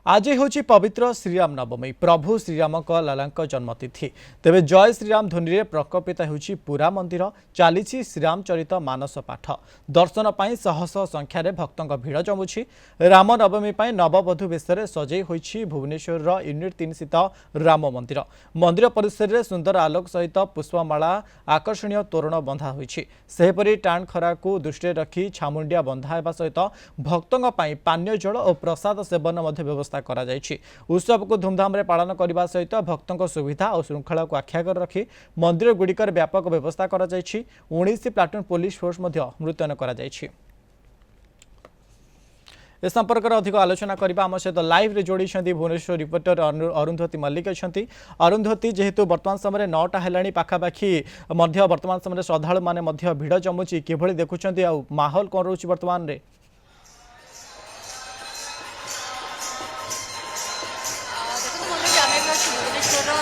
आज हूँ पवित्र श्रीराम नवमी प्रभु श्रीराम लाला जन्मतिथि तेरे जय श्रीराम ध्वनि में प्रकपित हो पूरा मंदिर चली श्रीरामचरित मानस पाठ दर्शन पर शह शह संख्यार भक्तों भिड़ जमुची राम नवमी नववधू बेश सजई होई भुवनेश्वर यूनिट 3 स्थित राम मंदिर मंदिर परिसर में सुंदर आलोक सहित पुष्पमाला आकर्षणीय तोरण बंधा होईपरि टाण खरा को दृष्टि रखी छामुंडिया बंधा सहित भक्तों पानीय जल और प्रसाद सेवन व्यवस्था उत्सव को धूमधाम रे पालन करने सहित भक्तों सुविधा और श्रृंखला को आख्यागर रखी मंदिर गुड़िकर व्यापक व्यवस्था करा 19 प्लाटून पुलिस फोर्स मुतयन करा इस संपर्क में अधिक आलोचना करने आम सहित लाइव रे जोड़ी भुवनेश्वर रिपोर्टर अरुंधती मल्लिक अच्छा अरुंधती जेहेतु वर्तमान समय 9टा है पाखापाखि वर्तमान समय श्रद्धालु मैंने भिड़ जमुची किभली देखुं माहौल कौन रोच वर्तमान रे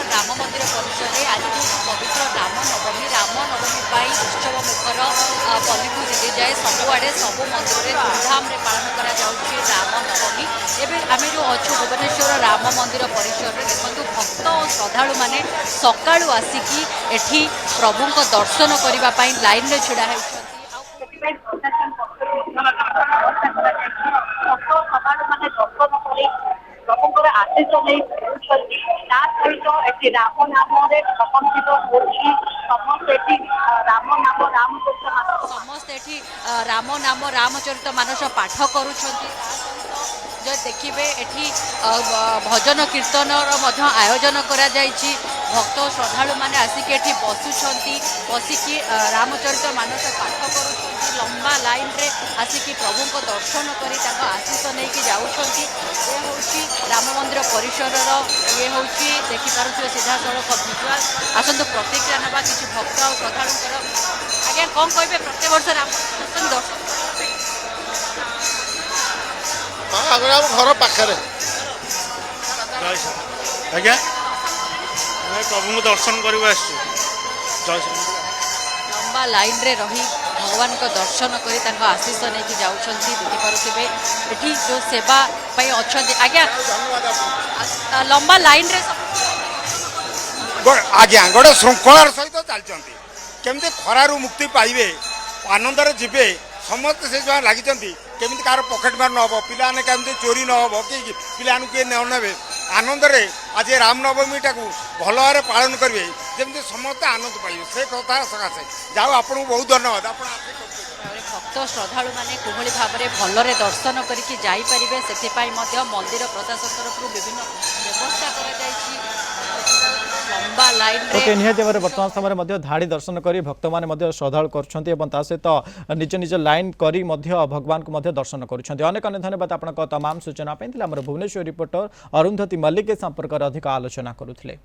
राम मंदिर परिसर में आज पवित्र राम नवमी उत्सव मुखर पल्ली दी जाए सबुआड़े सब मंदिर में धूमधाम पालन कर राम नवमी एवं आम जो अच्छु भुवनेश्वर राम मंदिर परिसर में देखो भक्त और श्रद्धालु मैंने सकाळु आसिकी एठी प्रभु दर्शन करने लाइन में छिड़ा प्रभुଙ୍କର आशीष नहीं ता सहित ये राम नाम प्रकम्पित होची समस्त राम नाम रामचरित मानस पाठ करुछंती जो देखिए एठी भजन कीर्तन आयोजन करा जायछि भक्त श्रद्धालु माने आसिक एठी बसिकी रामचरित मानस पाठ करुछंती लंबा लाइन रे आसिकी प्रभु को दर्शन करी आशीष नहीं कि जाउछंती ये होची राम मंदिर परिसर ये होची देखि पारुथिबे सीधा सड़क विजुआल आसंतु प्रतिक्रिया नबा किछि भक्त और श्रद्धालुंकर आज्ञा कौन कहबे प्रत्येक वर्ष राम दर्शन घर पाखे आज्ञा प्रभु दर्शन करवा लंबा लाइन रे रही भगवान को दर्शन करी आशीष नहीं जाऊँगी देखिपे ये जो सेवा अच्छा आज्ञा लंबा लाइन रे आज्ञा गोटे श्रृंखलार सहित चलती केमती खरारू मुक्ति पाइबे आनंदरे जीवे समस्त से लगी केमी कार पकेट मार न हम पाने केमती चोरी न हम कि पिला किए ने आनंद रे आज रामनवमी टाक भल भाव पालन करेंगे जमी समस्त आनंद पाइबे से कथा सकाशे जाओ आपको बहुत धन्यवाद आप भक्त श्रद्धालु मैंने कोहली भाव में भलरे दर्शन करें से मंदिर प्रशासन तरफ विभिन्न व्यवस्था कर लंबा लाइन निहत भाव वर्तमान समय धाड़ी दर्शन कर भक्त मैंने श्रद्धालु कर सहित निज निज लाइन कर भगवान को दर्शन कर अनेक अनेक धन्यवाद आपन तमाम सूचना भुवनेश्वर रिपोर्टर अरुंधती मल्लिक संपर्क अधिक आलोचना करुले।